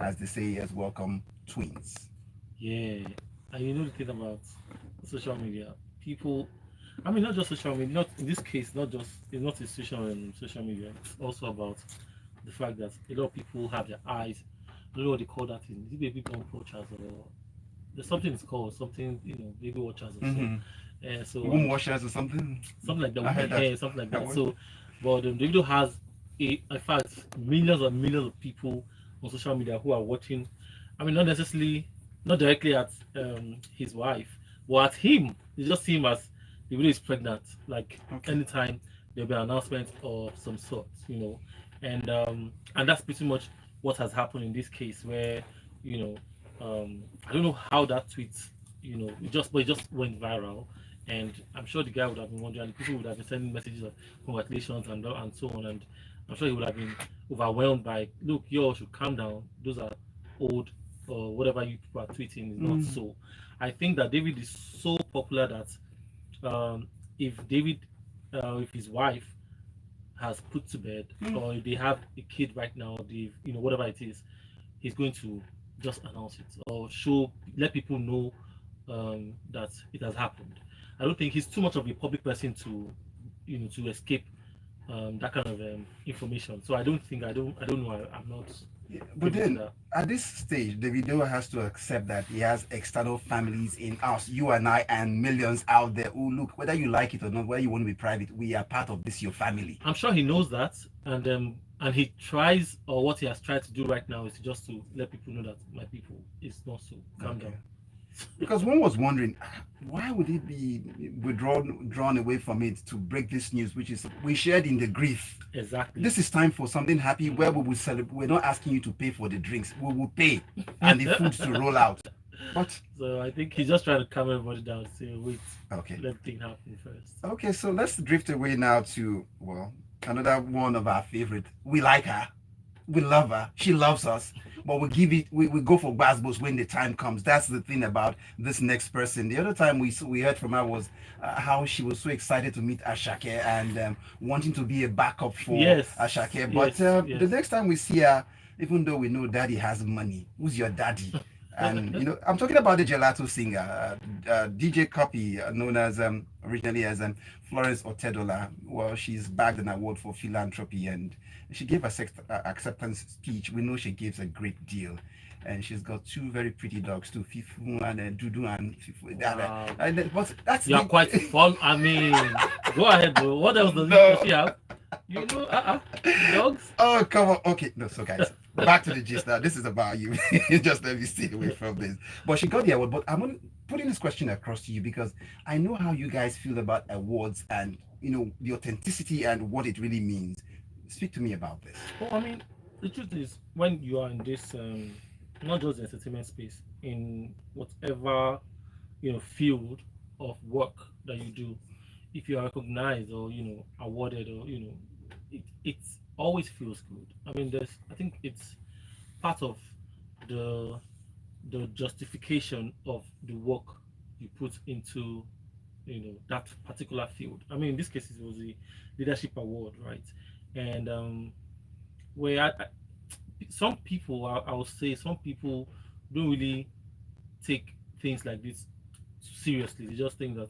as they say, has welcomed twins. Yeah, and you know the thing about social media, people. I mean, not just social media. Not in this case, not just it's not a situation on social media. It's also about the fact that a lot of people have their eyes. I don't know what they call that thing. Is it baby born poachers or there's something it's called something baby watchers or so. Mm-hmm. So Womb and washers or something. something like that. I heard that. Something like I that. was- So, but Davido has in fact millions and millions of people on social media who are watching. I mean, not necessarily, not directly at his wife, but at him. They just see him as Davido is pregnant. Like Okay. anytime there'll be an announcement of some sort, and that's pretty much what has happened in this case where you know I don't know how that tweet it just went viral, and I'm sure the guy would have been wondering, people would have been sending messages of congratulations and so on, and I'm sure he would have been overwhelmed by, look, you all should calm down. Those are old or whatever you people are tweeting is not Mm. so. I think that David is so popular that if David, if his wife has put to bed, Mm. or if they have a kid right now, they whatever it is, he's going to just announce it or let people know that it has happened. I don't think he's too much of a public person to to escape that kind of information. So I don't know. I'm not Yeah, but privy to then that. at this stage, Davido has to accept that he has external families in us, you and I, and millions out there who look, whether you like it or not, whether you want to be private, we are part of this, your family. I'm sure he knows that, and he tries, or what he has tried to do right now is just to let people know that my people is not so. Calm Okay. down. Because one was wondering, why would he be withdrawn, drawn away from it to break this news, which is we shared in the grief. Exactly. This is time for something happy where we will celebrate. We're not asking you to pay for the drinks. We will pay and the food to roll out. But So I think he's just trying to calm everybody down. Say, wait, okay. let things happen first. Okay, so let's drift away now to, well, another one of our favorite. We like her. We love her. She loves us. But we go for Gbasgbos when the time comes. That's the thing about this next person. The other time we heard from her was how she was so excited to meet Ashake and wanting to be a backup for Yes, Ashake. But yes, the yes. next time we see her, even though we know daddy has money, who's your daddy? And I'm talking about the gelato singer, DJ Cuppy, known as originally as Florence Otedola. Well, she's bagged an award for philanthropy, and she gave a acceptance speech. We know she gives a great deal, and she's got two very pretty dogs, too, Fifu and Dudu and Fifu. Wow. But that's You are the quite fun. I mean, go ahead, bro. What else does she have? Dogs? Oh, come on. Okay, no, so guys, back to the gist now. This is about you. Just let me stay away from this. But she got the award. But I'm putting this question across to you because I know how you guys feel about awards and, the authenticity and what it really means. Speak to me about this. Well, I mean, the truth is, when you are in this, not just the entertainment space, in whatever field of work that you do, if you are recognized or awarded or it always feels good. I mean, I think it's part of the justification of the work you put into that particular field. I mean, in this case, it was the leadership award, right? And where some people, I would say, some people don't really take things like this seriously. They just think that,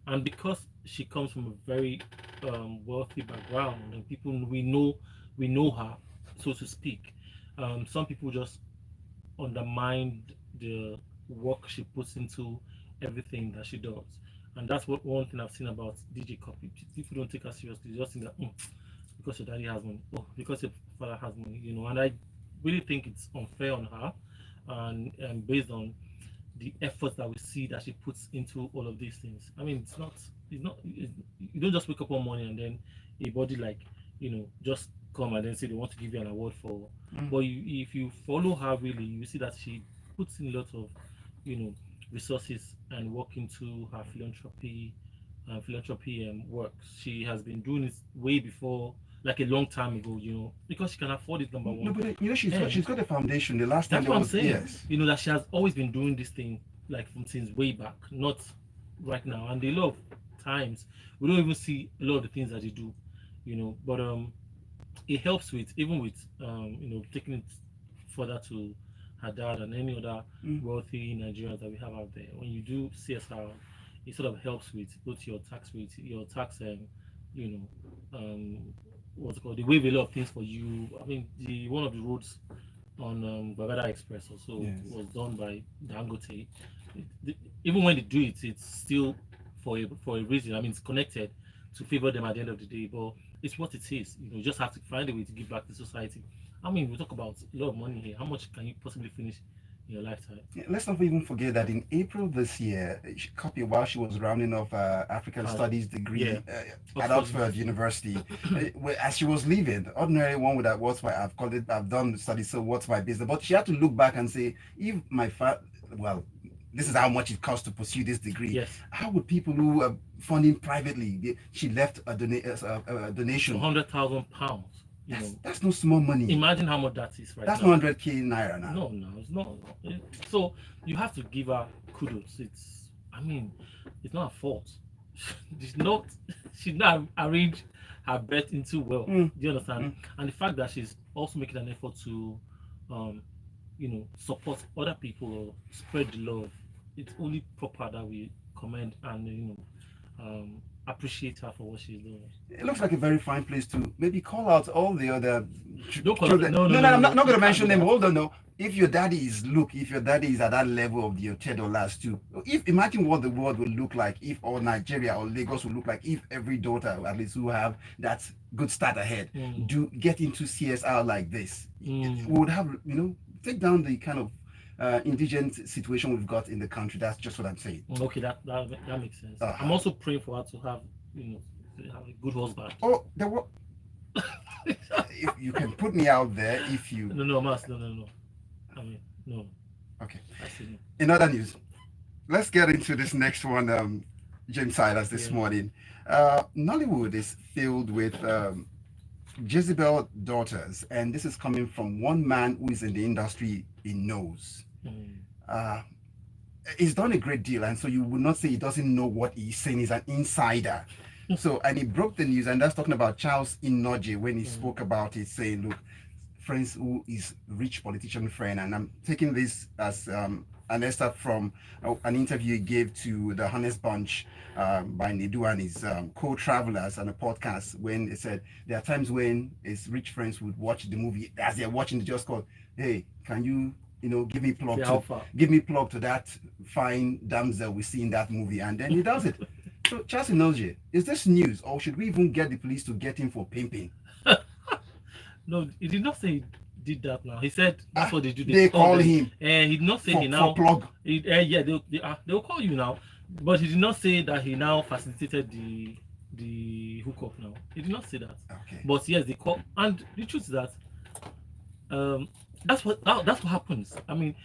and because she comes from a very wealthy background, and people we know her, so to speak. Some people just undermine the work she puts into everything that she does. And that's what one thing I've seen about DJ Copy. People don't take her seriously. They just think that because your daddy has money, oh, because your father has money, And I really think it's unfair on her, and based on the efforts that we see that she puts into all of these things. I mean, you don't just wake up one morning and then a body like, just come and then say they want to give you an award for. Mm. But if you follow her really, you see that she puts in a lot of, resources and work into her philanthropy works. She has been doing it way before, like a long time ago, because she can afford it, number No, one. but she's And got a foundation. The last time that's there what I'm was saying. yes. That she has always been doing this thing like from since way back, not right now. And a lot of times we don't even see a lot of the things that they do, But it helps with even with taking it further to her dad and any other wealthy Nigerians that we have out there. When you do CSR, it sort of helps with both your tax rate, your tax, you know, what's it called? They waive a lot of things for you. I mean, the one of the roads on Bagada Express also was done by Dangote. Even when they do it, it's still for a reason. I mean, it's connected to favor them at the end of the day, but it's what it is. You know, you just have to find a way to give back to society. I mean, we talk about a lot of money here. How much can you possibly finish in your lifetime? Yeah, let's not even forget that in April this year, Cuppy, while she was rounding off African Studies degree at Oxford University, as she was leaving, ordinary one would have, I've done studies, so what's my business? But she had to look back and say, if my this is how much it costs to pursue this degree. Yes. How would people who are funding privately? She left a donation. £100,000. That's no small money. Imagine how much that is that's now. 100k naira now. No, it's not. So you have to give her kudos. I mean, it's not her fault. She's not arranged her bet into well. Do you understand? And the fact that she's also making an effort to, support other people or spread the love. It's only proper that we commend and appreciate her for what she's doing. It looks like a very fine place to maybe call out all the other children. No, I'm not going to mention them. Hold on, no. If your daddy is at that level of the $10 too, imagine what the world would look like if, or Nigeria or Lagos would look like if every daughter, at least who have that good start ahead, do get into CSR like this. We would have, take down the kind of indigent situation we've got in the country. That's just what I'm saying. Okay, that makes sense. I'm also praying for her to have, have a good husband. Oh, there were. If you can put me out there, if you. No, Mas, no. I mean, no. Okay. I see no. In other news, let's get into this next one. James Silas this morning. Nollywood is filled with Jezebel daughters, and this is coming from one man who is in the industry. He knows. He's done a great deal, and so you would not say he doesn't know what he's saying. He's an insider. So, and he broke the news, and that's talking about Charles Inoje when he spoke about it, saying, look, friends who is rich politician friend, and I'm taking this as an excerpt from an interview he gave to the Honest Bunch by Nedu and his co-travelers on a podcast, when he said there are times when his rich friends would watch the movie as they're watching, they just call, hey, can you give me plug to that fine damsel we see in that movie, and then he does it. So Charles Inoje, is this news, or should we even get the police to get him for pimping? No, he did not say he did that now. He said that's what they do. They call him. And he did not say he now. For plug. They'll call you now. But he did not say that he now facilitated the hookup now. He did not say that. Okay. But yes, they call. And the truth is that that's what happens. I mean,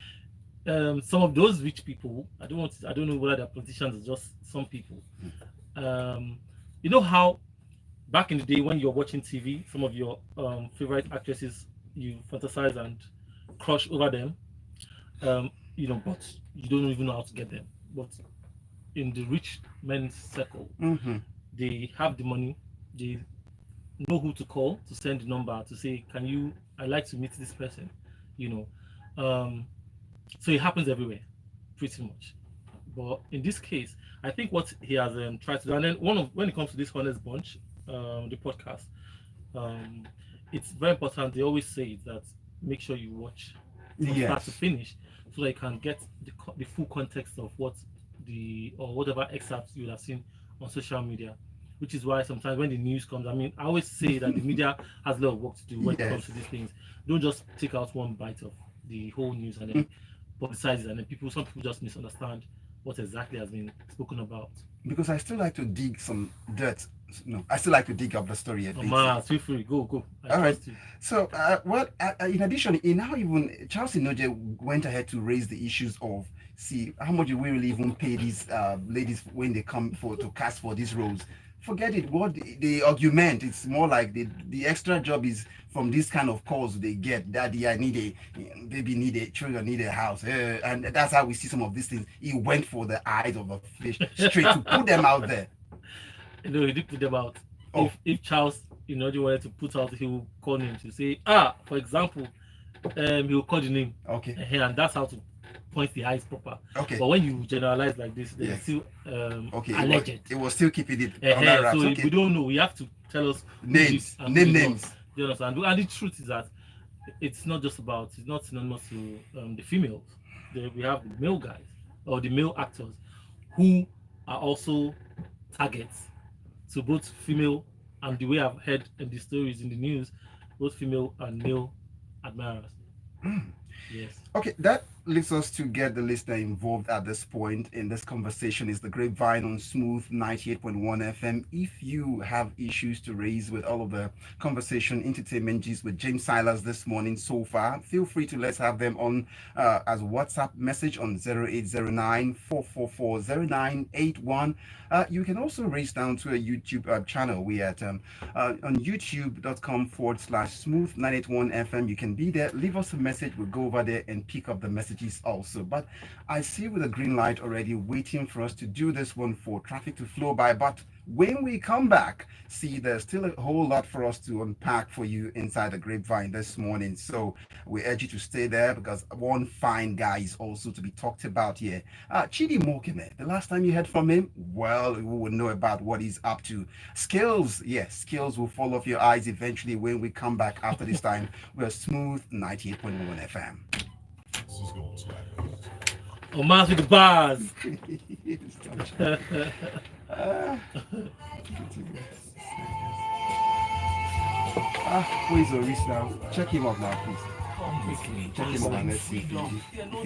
some of those rich people, I don't know whether they're politicians or just some people. You know how back in the day when you're watching TV, some of your favorite actresses, you fantasize and crush over them, but you don't even know how to get them. But in the rich men's circle, they have the money, they know who to call to send the number to say, I'd like to meet this person, so it happens everywhere, pretty much. But in this case, I think what he has tried to do, and then when it comes to this Honest Bunch, the podcast, it's very important. They always say that make sure you watch from start to finish, so that you can get the full context of whatever excerpts you would have seen on social media. Which is why sometimes when the news comes, I mean, I always say that the media has a lot of work to do when it comes to these things. Don't just take out one bite of the whole news and then publicize it, and then some people just misunderstand what exactly has been spoken about. Because I still like to dig some dirt. No, I still like to dig up the story a bit. Feel free, go. All right. So, in addition, now even Charles Inoje went ahead to raise the issues of, how much do we really even pay these ladies when they come to cast for these roles? Forget it. What the argument? It's more like the extra job is from this kind of calls they get. Daddy, I need children need a house, and that's how we see some of these things. He went for the eyes of a fish straight to put them out there. He did put them out. If Charles, wanted to put out, he would call him to say, for example, he'll call the name. Okay. And that's how to point the eyes proper. Okay. But when you generalize like this, then Yes. it's still Okay. alleged. It was still keeping it on that wraps. So Okay. we don't know. We have to tell us Names. Name names. You understand? And the truth is that it's not synonymous to the females. We have the male guys or the male actors who are also targets. So both female and the way I've heard in the stories in the news, both female and male admirers. Yes. Okay, that leaves us to get the listener involved at this point in this conversation. Is the Grapevine on Smooth 98.1 FM. If you have issues to raise with all of the conversation, entertainment G's with James Silas this morning so far, feel free to let's have them on as WhatsApp message on 0809 444 0981. You can also raise down to a YouTube channel. We at on youtube.com/smooth 981 FM. You can be there, leave us a message, we'll go over there and pick up the messages also. But I see with a green light already waiting for us to do this one for traffic to flow by. But when we come back, see, there's still a whole lot for us to unpack for you inside the Grapevine this morning. So we urge you to stay there because one fine guy is also to be talked about here. Chidi Mokeme, the last time you heard from him, well, we will know about what he's up to. Skills, yes, skills will fall off your eyes eventually when we come back after this time. We're Smooth 98.1 FM. Omatseye with the bars. Who is Oris now? Check him up now, please. Check him up and let's see if he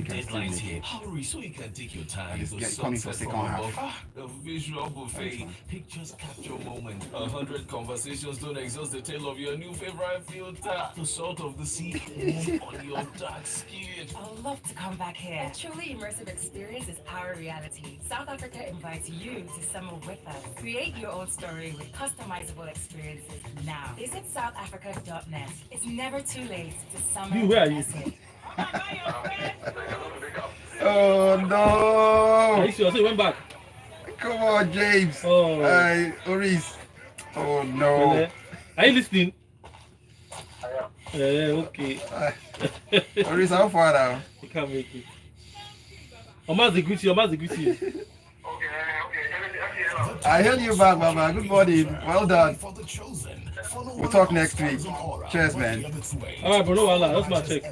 can still make it. Hurry so you can take your time. It's coming for second half. The visual buffet. Pictures capture moment. 100 conversations don't exhaust the tale of your new favorite filter. The salt of the sea on your dark skin. I'd love to come back here. A truly immersive experience is our reality. South Africa invites you to summer with us. Create your own story with customizable experiences now. Visit southafrica.net. It's never too late to summer. Where are you? Oh no! Are you sure? So you went back. Come on, James. Oh. Oris. Oh no. Are you listening? Okay. Oris, how far now? You can't make it. Omatseye greet you. I heard you back, Mama. Good morning. Well done. We'll talk next week. Cheers, man. Alright, bro. No, that's my check.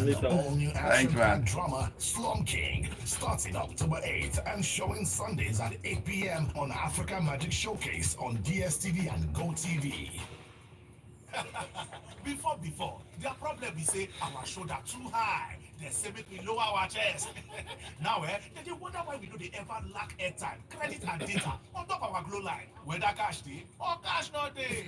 Later. Thanks, man. Drama Slum King starts in October 8th and showing Sundays at 8 p.m. on Africa Magic Showcase on DSTV and GoTV. Before, their problem is say our shoulder too high. They say make we lower our chest. Now, they wonder why we know they ever lack airtime, credit and data on top of our glow line. Whether cash day or cash not day.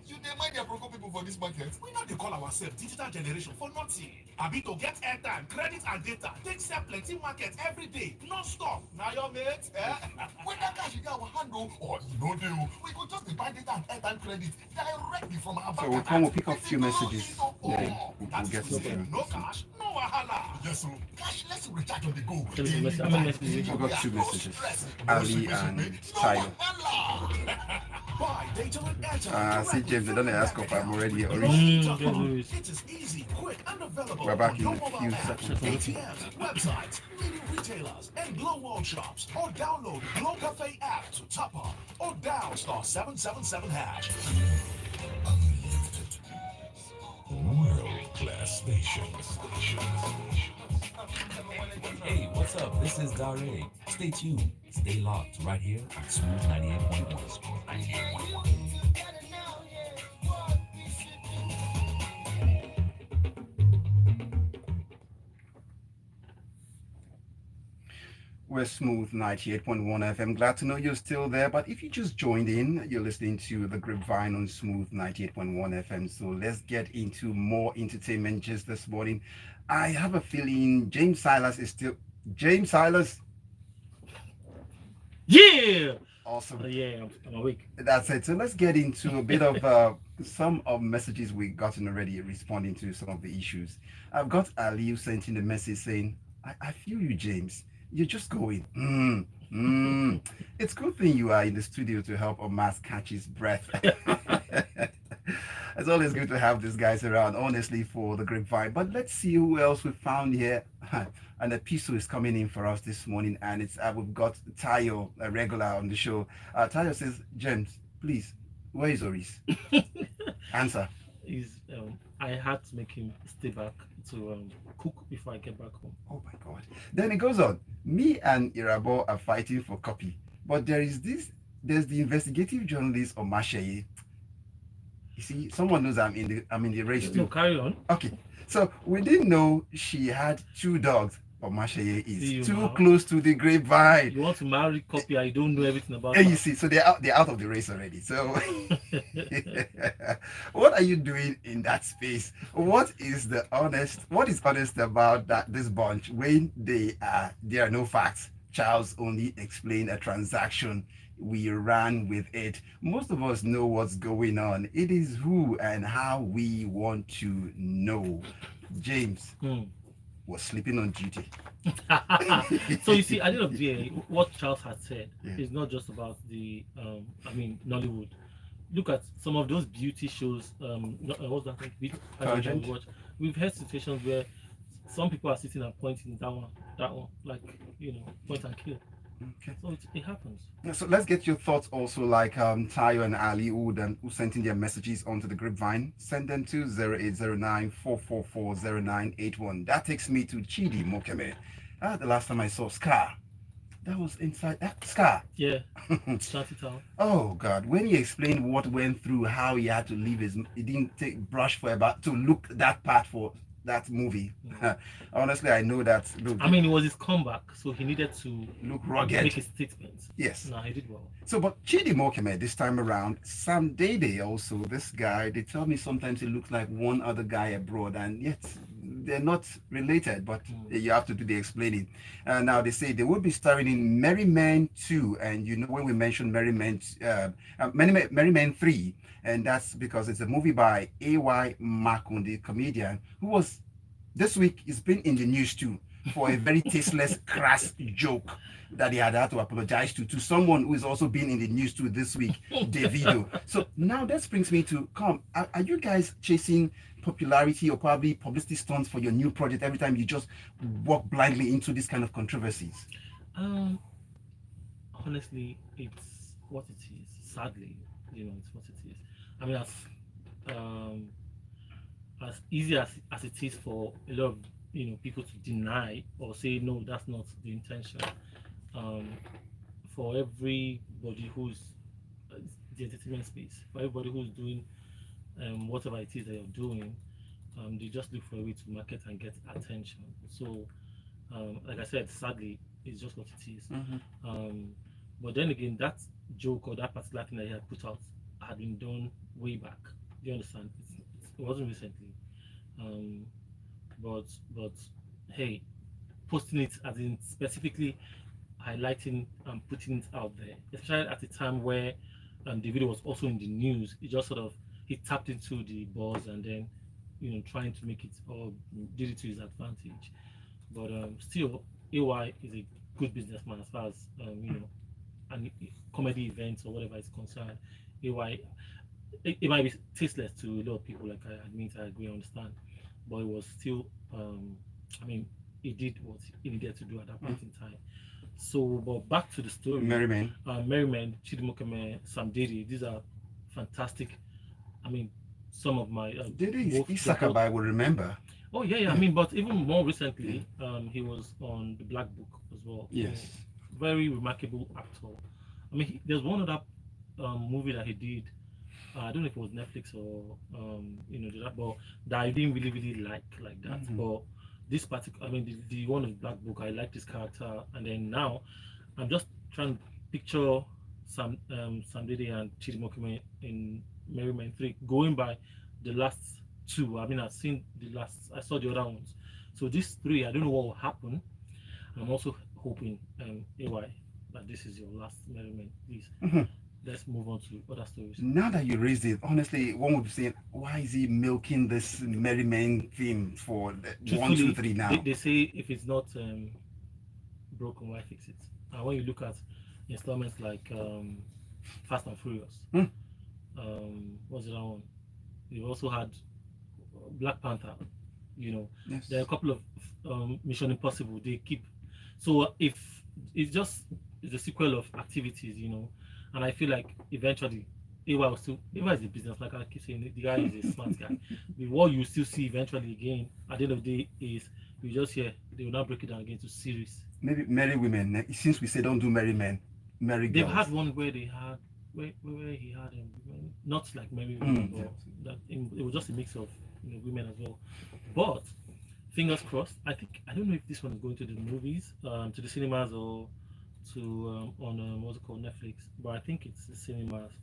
You dey mind their broken people for this market? We know they call ourselves digital generation for nothing. Abi to get airtime, credit and data, take sell plenty market every day, non-stop. Now your mate, Whether cash you get our handle or you know deal, we could just buy data and airtime credit directly from our bank. So we'll come, we'll pick up a few messages. Yeah, we'll get to them. no cash, no wahala. Yes, so cashless recharge on the go. How many messages? We got 2 messages. Ali and Tyler. Buy data and airtime. See, James, they don't ask if I'm already Oris. It is easy, quick, and available. We're back on in your a mobile few app, seconds. ATMs, websites, leading retailers, and Glow World shops. Or download Glow Cafe app to top up. Or dial *777#. World-class station. Hey, what's up? This is Dare. Stay tuned. Stay locked right here on Smooth 98.1. We're Smooth 98.1 FM. Glad to know you're still there. But if you just joined in, you're listening to the Grapevine on Smooth 98.1 FM. So let's get into more entertainment just this morning. I have a feeling James Silas is still... James Silas? Yeah! Awesome. Yeah, I'm awake. That's it. So let's get into a bit of some of messages we gotten already responding to some of the issues. I've got Ali sent in a message saying, I feel you, James. You're just going, It's a good thing you are in the studio to help Omas catch his breath. It's always good to have these guys around, honestly, for the Grapevine. But let's see who else we found here. An epistle is coming in for us this morning, and it's we've got Tayo, a regular on the show. Tayo says, James, please, where is Oris? Answer. I had to make him stay back to cook before I get back home. Oh my God. Then it goes on. Me and Irabo are fighting for Cuppy, but there's the investigative journalist Omatseye. You see, someone knows I'm in the race too. No, carry on. Okay, so we didn't know she had 2 dogs. Omatseye is too now. close to the Grapevine. You want to marry Cuppy, I don't know everything about And her. you see, so they're out of the race already. So what are you doing in that space? What is honest about this bunch when there are no facts? Charles only explained a transaction. We ran with it. Most of us know what's going on. It is who and how we want to know. James was sleeping on duty. So you see, at the end of the day, what Charles had said Yeah. is not just about the Nollywood. Look at some of those beauty shows. What's that thing? Pageant. Watch. We've had situations where some people are sitting and pointing that one, like point and kill. Okay. So it happens. So let's get your thoughts also, like Tayo and Ali who sent in their messages onto the Grapevine. Send them to 0809-444-0981. That takes me to Chidi Mokeme. The last time I saw Scar, that was inside Scar. Yeah. Start it out. Oh God! When he explained what went through, how he had to leave he didn't take brush for about to look that part for that movie. Honestly, I know that. Look, I mean, it was his comeback, so he needed to look rugged. make his statements. Yes. No, he did well. So, but Chidi Mokeme this time around, Sam Dede also, this guy, they tell me sometimes he looks like one other guy abroad, and yet they're not related, but you have to do the explaining. Now they say they will be starring in Merry Men 2, and when we mentioned Merry Men 3, and that's because it's a movie by A.Y. Makun, the comedian, who was, this week, he's been in the news too, for a very tasteless, crass joke that he had to apologize to someone who is also been in the news too this week, Davido. So now that brings me to, are you guys chasing popularity or probably publicity stunts for your new project every time you just walk blindly into this kind of controversies? Honestly, it's what it is. Sadly, it's what it is. I mean, as easy as it is for a lot of people to deny or say no, that's not the intention. For everybody who's the entertainment space, for everybody who's doing whatever it is that you're doing, they just look for a way to market and get attention. So, like I said, sadly, it's just what it is. But then again, that joke or that particular thing that he had put out had been done way back. Do you understand? It wasn't recently. But hey, posting it as in specifically highlighting and putting it out there, especially at the time where the video was also in the news, it just sort of he tapped into the buzz and then trying to make it or did it to his advantage. But still, AY is a good businessman as far as and comedy events or whatever is concerned. AY, it might be tasteless to a lot of people, like I admit, I agree, I understand, but it was still I mean, he did what he needed to do at that point in time. So, but back to the story. Merry Men, Chidi Mokeme, Sam Dede, these are fantastic. I mean, some of my Isakabai will remember. Oh yeah. I mean, but even more recently, he was on the Black Book as well. Yes. Very remarkable actor. I mean, there's one other movie that he did. I don't know if it was Netflix or but that I didn't really like that. But this particular, I mean, the one of Black Book, I like this character, and then now I'm just trying to picture Sam Dede and Chidi Mokeme in Merry Men 3, going by the last two. I mean, I saw the other ones. So these three, I don't know what will happen. I'm also hoping, AY, that this is your last Merry Men, please. Let's move on to other stories. Now that you raised it, honestly, one would be saying, why is he milking this Merry Men theme for 1, 2, 3 now? They say if it's not broken, why fix it? And when you look at installments like Fast and Furious, what's the other one? You also had Black Panther. You know, Yes. there are a couple of Mission Impossible. They keep so if it's just it's a sequel of activities, you know, and I feel like eventually Ewa is a business, like I keep saying, the guy is a smart guy. But what you still see eventually again at the end of the day is you just hear they will now break it down again to series. Maybe marry women. Since we say don't do marry men, marry They've girls. had one where they had where he had not like many women, but that it was just a mix of women as well. But fingers crossed. I don't know if this one is going to the movies, to the cinemas or to on what's it called, Netflix. But I think it's the cinemas.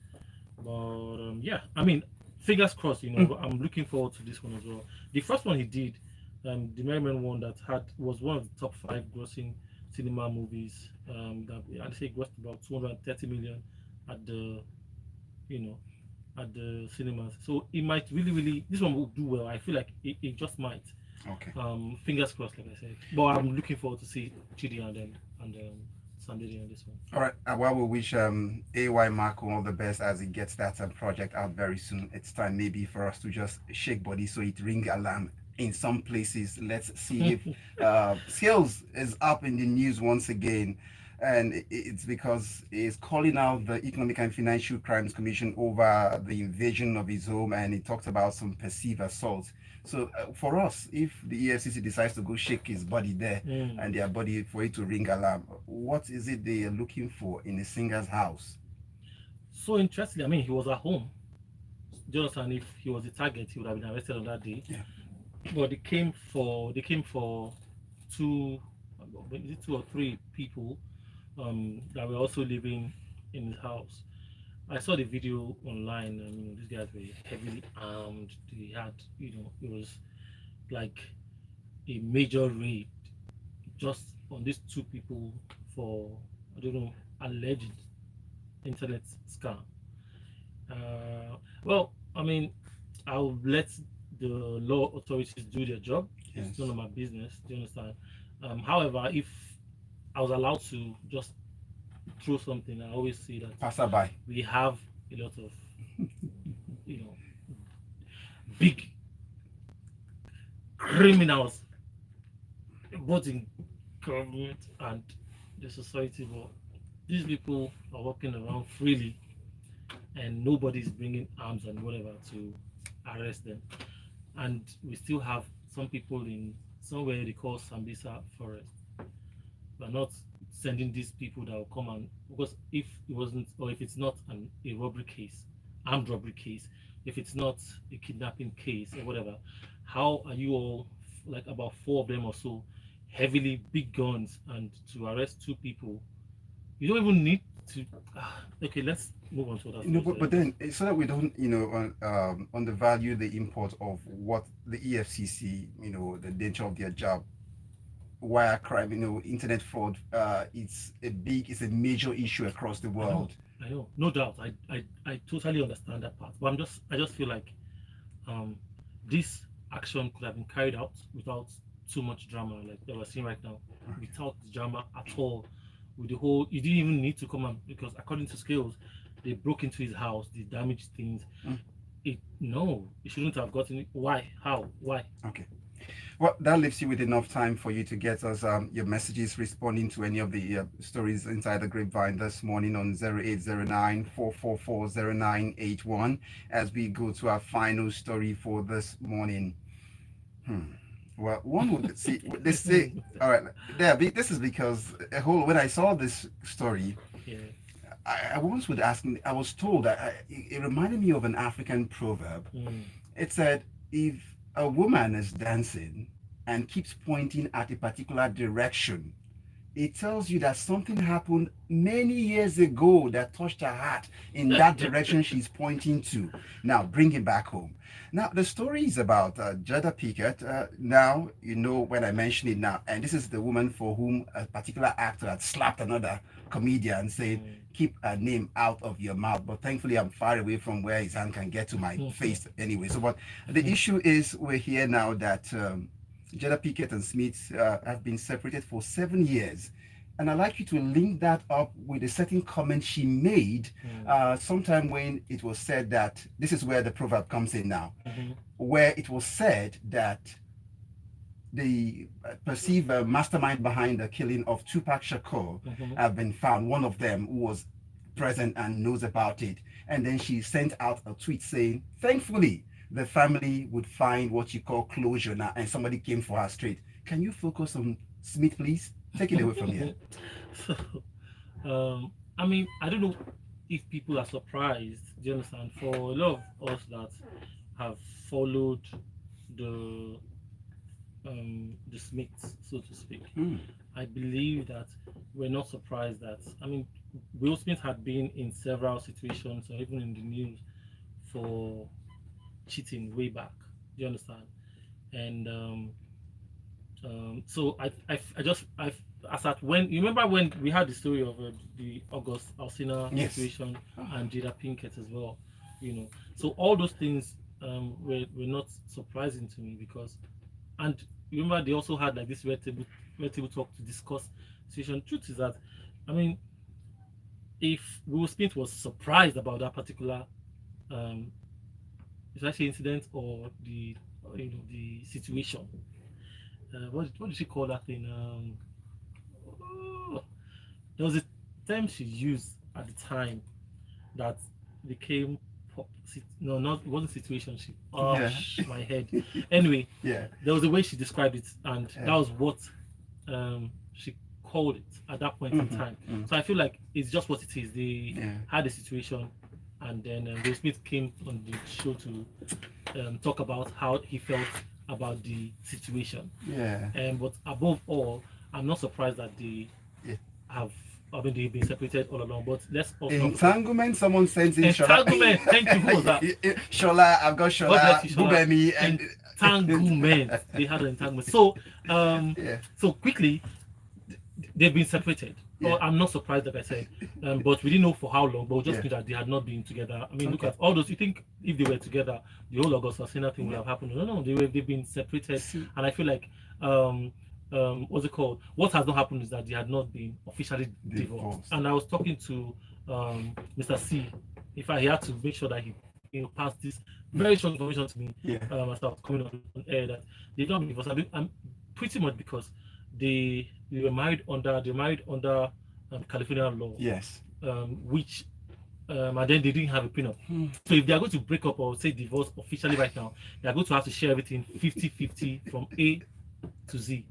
But yeah, I mean, fingers crossed. I'm looking forward to this one as well. The first one he did, the Merryman one that was one of the top 5 grossing cinema movies. That I'd say grossed about 230 million at the at the cinemas. So it might really this one will do well. I feel like it just might. Okay. Fingers crossed, like I said. But I'm looking forward to see Chidi and Sandiri on this one. All right. Well, we wish AY Marco all the best as he gets that project out very soon. It's time maybe for us to just shake body so it ring alarm in some places. Let's see if Skills is up in the news once again. And it's because he's calling out the Economic and Financial Crimes Commission over the invasion of his home, and he talks about some perceived assault. So for us, if the EFCC decides to go shake his body there and their body for it to ring alarm, what is it they are looking for in a singer's house? So interestingly, I mean, he was at home. Just and if he was the target, he would have been arrested on that day. Yeah. But they came for two or three people that were also living in his house. I saw the video online, and these guys were heavily armed. They had, it was like a major raid just on these two people for, I don't know, alleged internet scam. Well, I mean, I'll let the law authorities do their job. Yes. It's none of my business. Do you understand? However, if I was allowed to just throw something, I always say that Passerby. we have a lot of, big criminals, both in government and the society. But these people are walking around freely, and nobody's bringing arms and whatever to arrest them. And we still have some people in somewhere they call Sambisa Forest. We're not sending these people that will come and, because if it wasn't, or if it's not a robbery case, armed robbery case, if it's not a kidnapping case or whatever, how are you all, like about 4 of them or so, heavily big guns, and to arrest 2 people? You don't even need to. Okay, let's move on to that. But then, so that we don't, undervalue the import of what the EFCC, the nature of their job, wire crime, internet fraud, it's a major issue across the world. I know, no doubt. I totally understand that part. But I just feel like this action could have been carried out without too much drama, like that we're seeing right now. Without drama at all. With the whole, you didn't even need to come up, because according to Skills, they broke into his house, they damaged things. It shouldn't have gotten it. Why? How? Why? Okay. Well, that leaves you with enough time for you to get us your messages responding to any of the stories inside the Grapevine this morning on 0809-444-0981 as we go to our final story for this morning. Well, one would see, they say, all right, this is because when I saw this story, I once would ask, I was told that it reminded me of an African proverb. It said, if a woman is dancing and keeps pointing at a particular direction, it tells you that something happened many years ago that touched her heart in that direction she's pointing to. Now, bring it back home. Now, the story is about Jada Pickett. Now, when I mention it now, and this is the woman for whom a particular actor had slapped another comedian saying, keep a name out of your mouth. But thankfully, I'm far away from where his hand can get to my face anyway. So, but the issue is we're here now that Jada Pickett and Smith have been separated for 7 years. and I'd like you to link that up with a certain comment she made sometime when it was said that this is where the proverb comes in now, where it was said that the perceived mastermind behind the killing of Tupac Shakur have been found. One of them who was present and knows about it. And then she sent out a tweet saying, thankfully, the family would find what you call closure now, and somebody came for her straight. Can you focus on Smith, please? Take it away from here. So, I mean, I don't know if people are surprised, do you understand? For a lot of us that have followed the Smiths, so to speak, I believe that we're not surprised that, I mean, Will Smith had been in several situations or even in the news for cheating way back, do you understand? And so I as at when you remember when we had the story of the August Alsina situation and Jada Pinkett as well, you know, so all those things were not surprising to me because, and remember they also had like this red table talk to discuss situation. Truth is that, I mean, if Will Smith was surprised about that particular incident or the the situation, what did she call that thing? There was a term she used at the time that became no, not it wasn't situationship. My head. Anyway, there was a way she described it, and that was what she called it at that point in time. So I feel like it's just what it is. They had a situation, and then Will Smith came on the show to talk about how he felt about the situation. But above all, I'm not surprised that they have. I mean, they've been separated all along, but let's also entanglement. Someone sends in entanglement. Thank you. Who was that? Shola, I've got Shola, Bubemi, and entanglement. They had an entanglement. So, so quickly, they've been separated. Well, I'm not surprised, like I said, but we didn't know for how long. But we just knew that they had not been together. I mean, look at all those. You think if they were together, the whole August Alsina thing would have happened? No, they've been separated, and I feel like what's it called? What has not happened is that they had not been officially divorced. And I was talking to Mr. C. In fact, he had to make sure that he passed this very short information to me as I was coming on air that they've not been divorced. I'm pretty much because they were married under California law. Which and then they didn't have a prenup. So if they are going to break up or say divorce officially right now, they are going to have to share everything 50-50 from A to Z.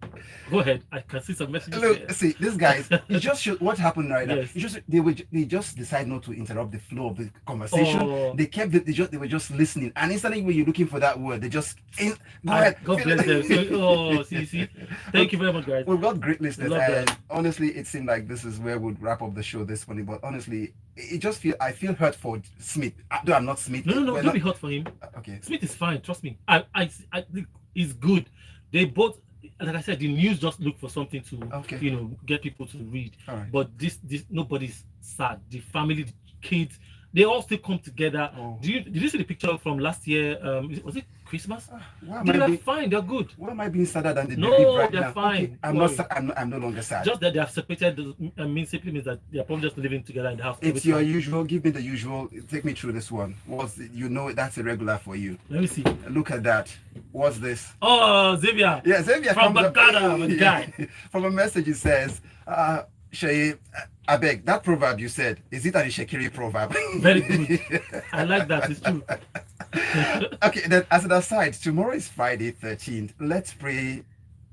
Go ahead. I can see some messages. Look, see, these guys, it just shows what happened right now. They just decide not to interrupt the flow of the conversation. They were just listening, and instantly when you're looking for that word, they just go ahead. God bless them. See. Thank you very much, guys. We've got great listeners, and honestly, it seemed like this is where we'd wrap up the show this morning. But honestly, I feel hurt for Smith. Though I'm not Smith. No, don't be hurt for him. Okay. Smith is fine. Trust me. I think he's good. They both, like I said, the news just look for something to get people to read. But this nobody's sad. The family, the kids, they all still come together. Did you see the picture from last year? Was it Christmas? They're fine. They're good. Why am I being sadder than the right they're now? Fine. Okay, I'm no longer sad. Just that they have separated simply means that they are probably just living together in the house. It's your usual. Give me the usual. Take me through this one. That's irregular for you. Let me see. Look at that. What's this? Oh, Xavier. Yeah, Xavier from comes Bagada, guy. From a message, it says, Shay, I beg, that proverb you said, is it an Ishekiri proverb? Very good. I like that. It's true. Okay, then as an aside, tomorrow is Friday 13th. Let's pray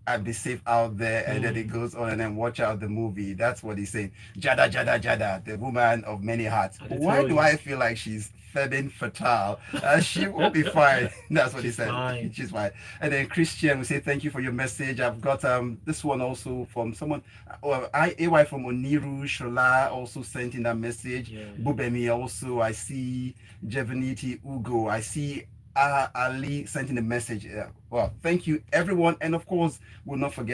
and be safe out there. And then it goes on, and then watch out the movie. That's what he's saying. Jada, Jada, Jada, the woman of many hearts. Why do I feel like she's femme fatale? She will be fine. That's what he said. She's fine. And then Christian will say, thank you for your message. I've got this one also from someone, AY from Oniru, Shola also sent in that message. Bubemi also. I see Jevaniti Ugo. I see Ali sent in a message. Well, thank you everyone, and of course we'll not forget